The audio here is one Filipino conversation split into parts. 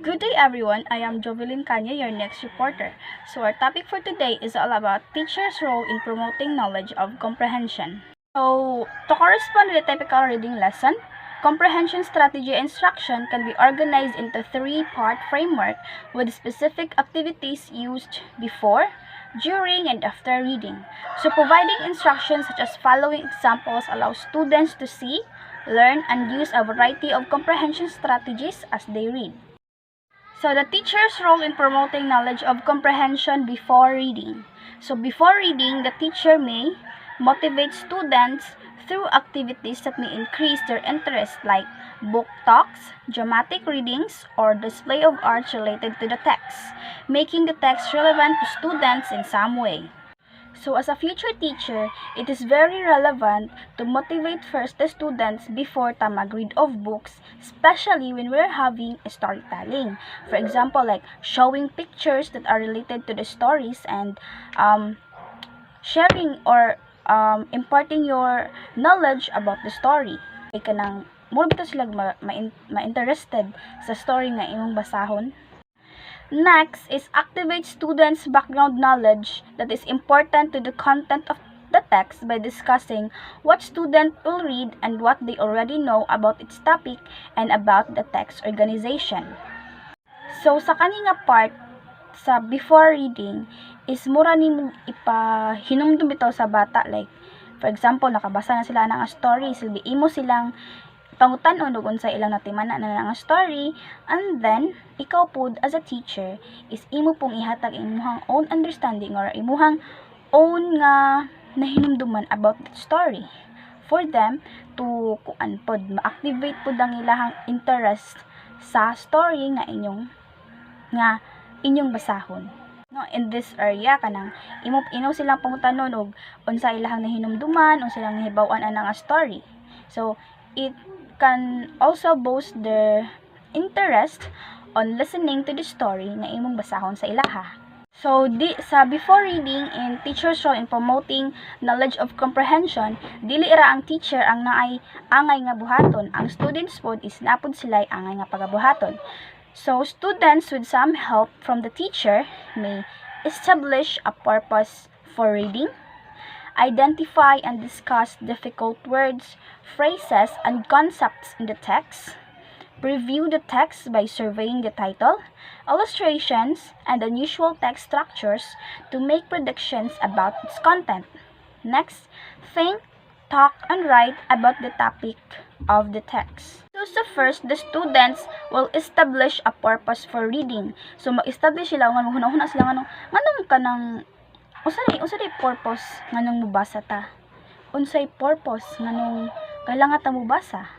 Good day everyone, I am Jovelyn Kanya, your next reporter. So our topic for today is all about teachers' role in promoting knowledge of comprehension. So to correspond with the typical reading lesson, comprehension strategy instruction can be organized into three-part framework with specific activities used before, during, and after reading. So providing instructions such as following examples allows students to see, learn, and use a variety of comprehension strategies as they read. So the teacher's role in promoting knowledge of comprehension before reading. So before reading, the teacher may motivate students through activities that may increase their interest like book talks, dramatic readings, or display of arts related to the text, making the text relevant to students in some way. So as a future teacher, it is very relevant to motivate first the students before ta mag-read of books, especially when we're having a storytelling. For example, like showing pictures that are related to the stories and sharing or imparting your knowledge about the story. Ay kanang more bitaw sila ma-interested sa story nga imong basahon. Next is activate students' background knowledge that is important to the content of the text by discussing what student will read and what they already know about its topic and about the text organization. So sa kaninga part sa before reading is mura nimo ipahinumdum bitaw sa bata, like for example nakabasa na sila ng story, silbi imo silang pangutan-on ug unsay ilang natimana na nga story, and then ikaw pod as a teacher is imo pong ihatag imuhang own understanding or imuhang own nga nahinumduman about that story for them to kuan pod ma-activate pod ang ilahang interest sa story nga inyong basahon. No, in this area kanang imo silang pangutanon og unsa ilahang nahinumduman, unsa ilang nahibaw-an nga story. So it can also boost their interest on listening to the story na imong basahon sa ilaha. So, sa before reading in teacher's role in promoting knowledge of comprehension, dili ra ang teacher ang naay angay nga buhaton. Ang students pod is napod sila angay nga pagabuhaton. So, students with some help from the teacher may establish a purpose for reading, identify and discuss difficult words, phrases, and concepts in the text, review the text by surveying the title, illustrations, and unusual text structures to make predictions about its content. Next, think, talk, and write about the topic of the text. So first, the students will establish a purpose for reading. So mag-establish sila nga hunahuna sila nganong kanang unsay purpose nganong mubasa ta? Unsay purpose nganong kailangan ta mubasa?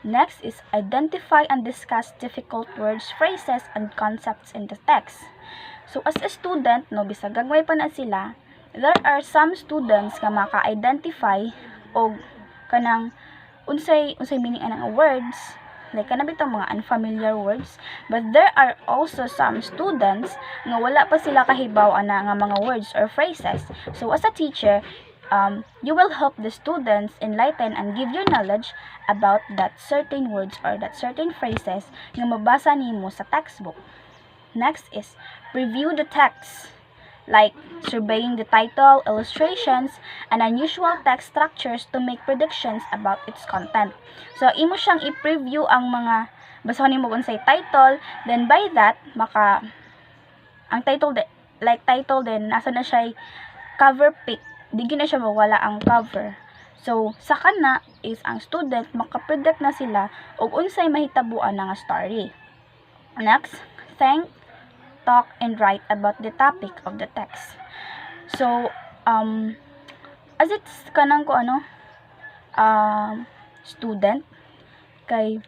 Next is identify and discuss difficult words, phrases, and concepts in the text. So as a student, no, bisag gagmay pa na sila, there are some students nga maka-identify og kanang unsay meaning anang words, like kana bitong mga unfamiliar words, but there are also some students nga wala pa sila kahibaw ana nga mga words or phrases. So as a teacher, you will help the students enlighten and give your knowledge about that certain words or that certain phrases nga mabasa nimo sa textbook. Next is review the text, like surveying the title, illustrations, and unusual text structures to make predictions about its content. So imo siyang i-preview ang mga basahon nimo unsay title, then by that ang title din nasa na siya cover pic, di na siya mawala ang cover. So sa kana is ang student makapredict na sila og unsay mahitabuan nga story. Next, think, talk, and write about the topic of the text. So as it's kanang student kay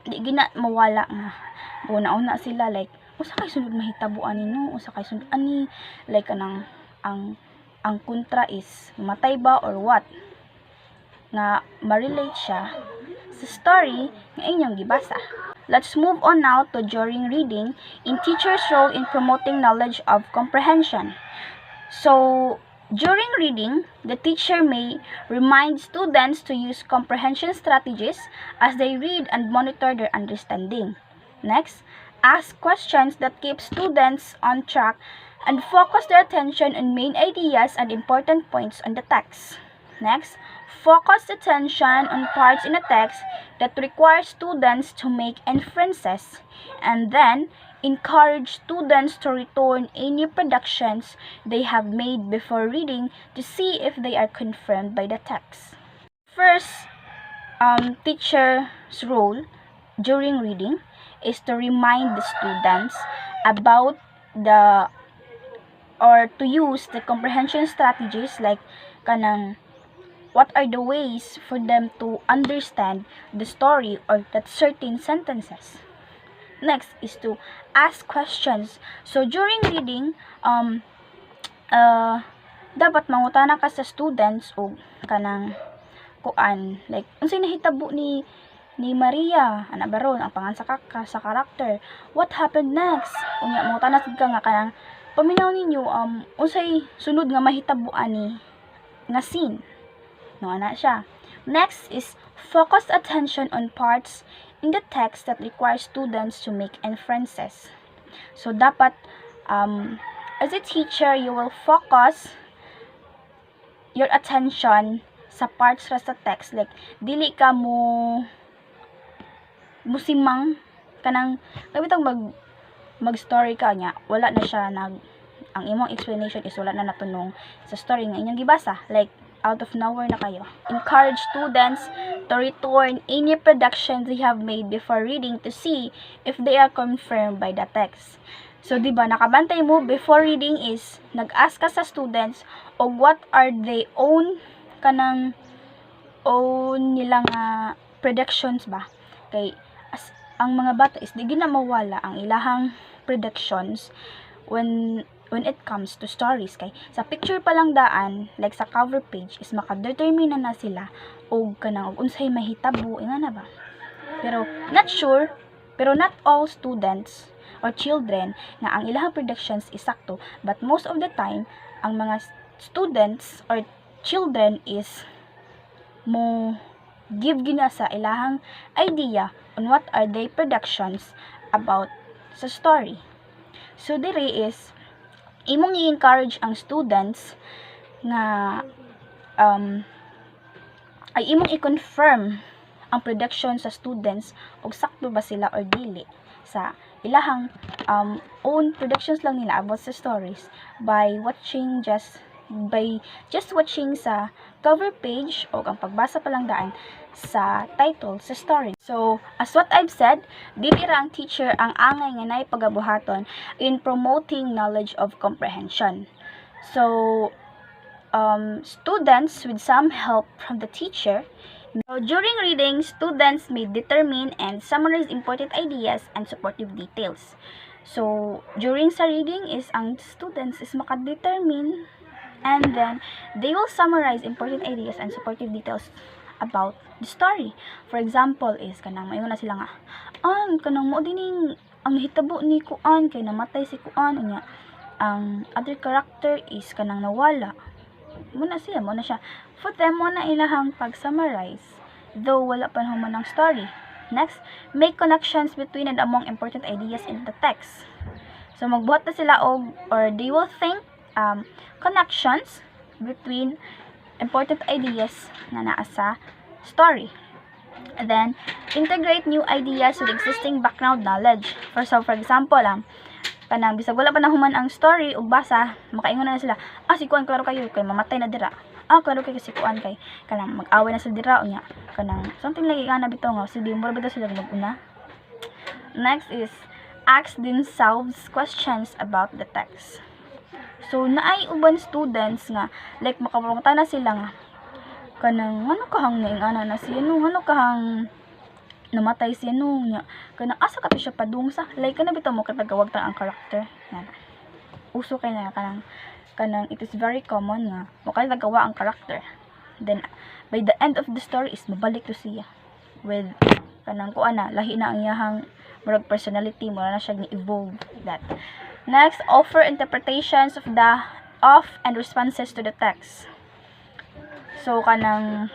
di gina mawala nga una sila like usa kay sunod mahitabuan nino, usa kay sunod ani, like kanang ang kontra is matay ba or what nga ma-relate siya sa story nga inyong gibasa. Let's move on now to during reading in teacher's role in promoting knowledge of comprehension. So during reading, the teacher may remind students to use comprehension strategies as they read and monitor their understanding. Next, Ask questions that keep students on track and focus their attention on main ideas and important points on the text. Next, focus attention on parts in a text that require students to make inferences, and then encourage students to return any predictions they have made before reading to see if they are confirmed by the text. First, teacher's role during reading is to remind the students about the or to use the comprehension strategies like kanang what are the ways for them to understand the story or that certain sentences. Next is to ask questions. So during reading, dapat mangutana ka sa students o kanang kuan like unsay nahitabo ni Maria ana baron ang pangan sa karakter, what happened next, unya mangutana sad ka nga kanang paminaw ninyo unsay sunod nga mahitabuan ni nga scene, no ana siya. Next is focus attention on parts in the text that require students to make inferences. So dapat as a teacher, you will focus your attention sa parts ra sa text, like dili ka musimang kanang kabitang mag story ka nya wala na siya ang imong explanation is wala na natunong sa story nga inyong gibasa, like out of nowhere na kayo. Encourage students to return any predictions they have made before reading to see if they are confirmed by the text. So, di ba, nakabantay mo before reading is nag-ask ka sa students o what are they own nilang predictions ba. Kay ang mga bata is di gina mawala ang ilahang predictions when it comes to stories. Kay sa picture pa lang daan, like sa cover page is makadetermine na sila og unsay mahitabo nga na ba. Pero not all students or children nga ang ilahang predictions is sakto, but most of the time ang mga students or children is mo give gina sa ilahang idea on what are their predictions about sa story. So dire is imong i-encourage ang students nga ay imong i-confirm ang prediction sa students og sakto ba sila or dili sa ilahang own predictions lang nila about sa stories by just watching sa cover page o ang pagbasa pa lang daan sa title sa story. So, as what I've said, dili ra ang teacher ang angay nga nay pagabuhaton in promoting knowledge of comprehension. So, students with some help from the teacher. So, during reading, students may determine and summarize important ideas and supportive details. So, during sa reading is ang students is makadetermine and then they will summarize important ideas and supportive details about the story. For example is kanang mayon na sila nga kanang mo dining ang hitabo ni kuan kay namatay si kuan unya ang other character is kanang nawala muna siya for them mo na ilahang pag-summarize though wala pa naman ang story. Next, make connections between and among important ideas in the text. So magbuhat na sila or they will think connections between important ideas na naa sa story. And then integrate new ideas with existing background knowledge. For example, kanang bisag wala pa nahuman ang story ug basa, makaingon na sila, si kuan klaro kayo kay mamatay na dira. Klaro kay si kuan kay kanang mag-away na sa dira unya. Kanang something lagi nga na bitaw nga sige mo bitaw sila mag-una. Next is ask themselves questions about the text. So naay uban students nga like makapunta na sila nga kanang ano kahang niingana na siya no, ano kahang namatay siya no nya kanang asa ka to siya padungsa like kana bitaw mo katagawag ta ang character yan uso kay na kanang it is very common nga mo kay nagawa ang character then by the end of the story is mabalik to siya with kanang kuan na lahi na ang iyahang murag personality mo na siya ni-evolve that. Next, offer interpretations of and responses to the text. So kanang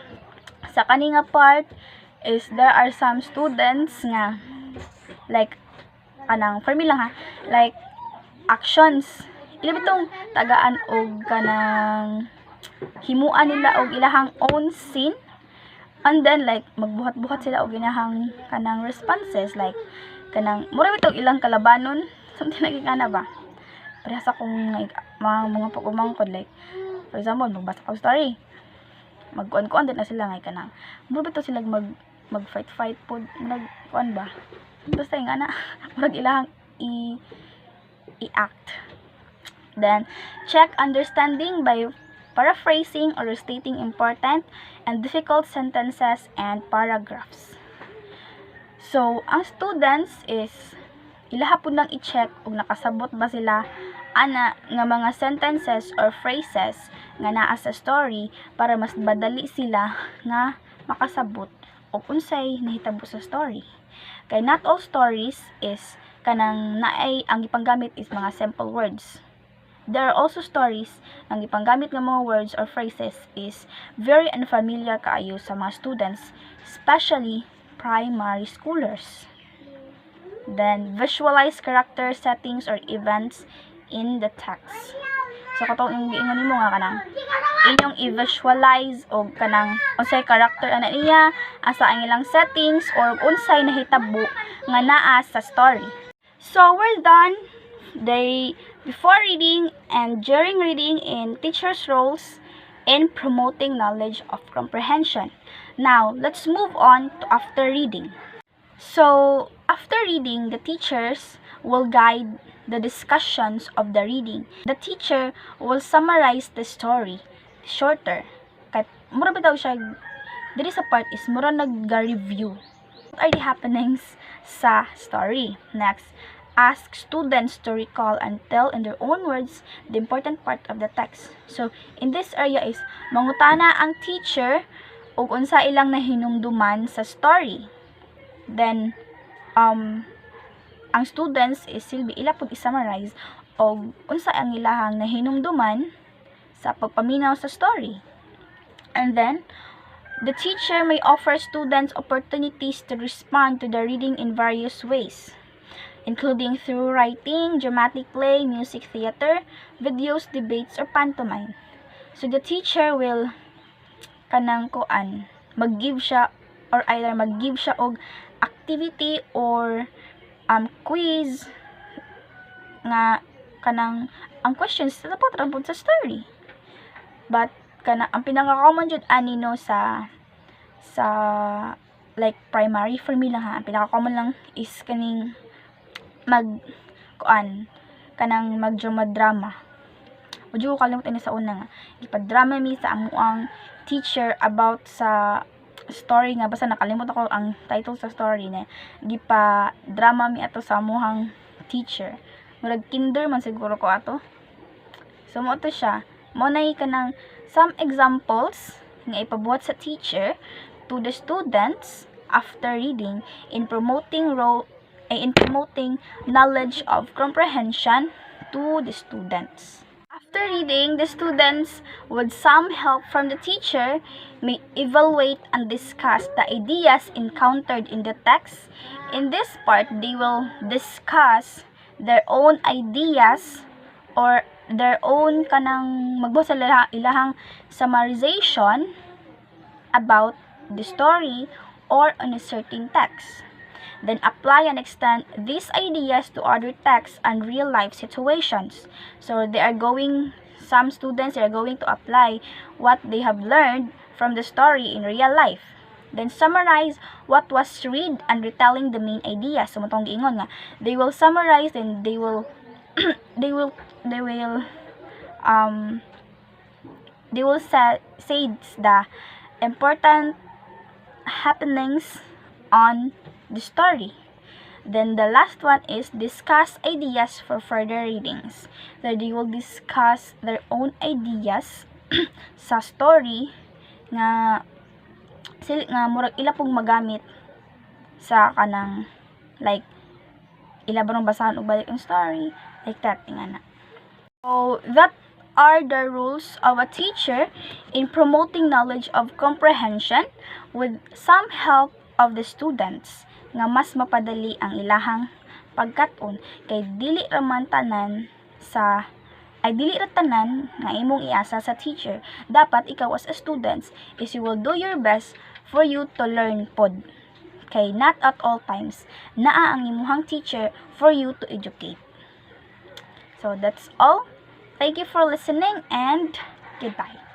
sa kaninga part is there are some students nga like kanang for me lang ha, like actions ila bitong tagaan og kanang himuan nila og ilahang own scene, and then like magbuhat-buhat sila og ilahang kanang responses, like kanang mura bitong ilang kalabanon something like kana ba. Parehas akong like, mga pag-umangkod, like for example magbasa ka og story, magkuan-kuan din na sila ngay kanang mura bitaw sila mag-fight pod nagkuan ba, basta yung ana murag ilahang i-act. Then check understanding by paraphrasing or restating important and difficult sentences and paragraphs. So ang students is ilaha pud lang i-check ug nakasabot ba sila ana nga mga sentences or phrases nga naa sa story para mas madali sila nga makasabot og unsay nahitabo sa story. Kay not all stories is kanang naay ang gipanggamit is mga simple words. There are also stories ang gipanggamit nga mga words or phrases is very unfamiliar kaayo sa mga students, especially primary schoolers. Then visualize character settings or events in the text. So katong ingon nimo nga kanang inyong i-visualize og kanang unsay character ana niya, asa ang ilang settings or unsay nahitabo nga naa sa story. So we're done. Before reading and during reading in teachers' roles in promoting knowledge of comprehension. Now, let's move on to after reading. So, after reading, the teachers will guide the discussions of the reading. The teacher will summarize the story shorter. Kaya, mura bitaw siya, diri sa part is mura nag-review. What are the happenings sa story? Next, ask students to recall and tell in their own words the important part of the text. So, in this area is, mangutana ang teacher ug unsa ilang nahinumduman sa story. Then, ang students is silbi ila pud i-summarize og unsa ang ilahang nahinumduman sa pagpaminaw sa story. And then, the teacher may offer students opportunities to respond to the reading in various ways, including through writing, dramatic play, music theater, videos, debates, or pantomime. So the teacher will kanang kuan, mag-give siya or either mag-give siya og activity or quiz nga kanang ang questions dapat rabod sa story. But kanang ang pinaka-common jud ani no sa like primary for me lang ha, ang pinaka-common lang is kaning kanang magdrama. Udyo ko kalimutan ni sa una nga. Ipadrama mi sa amuang teacher about sa story nga, basta nakalimot ako ang title sa story na gipa-drama mi ato sa amuhang teacher. Murag kinder man siguro ko ato. So mo to siya. Mo nay kanang some examples nga ipabuhat sa teacher to the students after reading in promoting knowledge of comprehension to the students. After reading, the students, with some help from the teacher, may evaluate and discuss the ideas encountered in the text. In this part, they will discuss their own ideas or their own kanang magbuhat sa ilahang summarization about the story or on a certain text. Then apply and extend these ideas to other texts and real life situations. So some students are going to apply what they have learned from the story in real life. Then summarize what was read and retelling the main ideas. So motong giingon nga, they will summarize and they will say the important happenings on the story. Then the last one is discuss ideas for further readings. So they will discuss their own ideas sa story nga murag ila pong magamit sa kanang like ila barong basahan og balik ang story like that ingana. So that are the rules of a teacher in promoting knowledge of comprehension with some help of the students nga mas mapadali ang ilahang pagkat-on kay dili ra tanan nga imong iasa sa teacher. Dapat ikaw as a student is you will do your best for you to learn pod. Kay not at all times naa ang imuhang teacher for you to educate. So that's all. Thank you for listening and goodbye.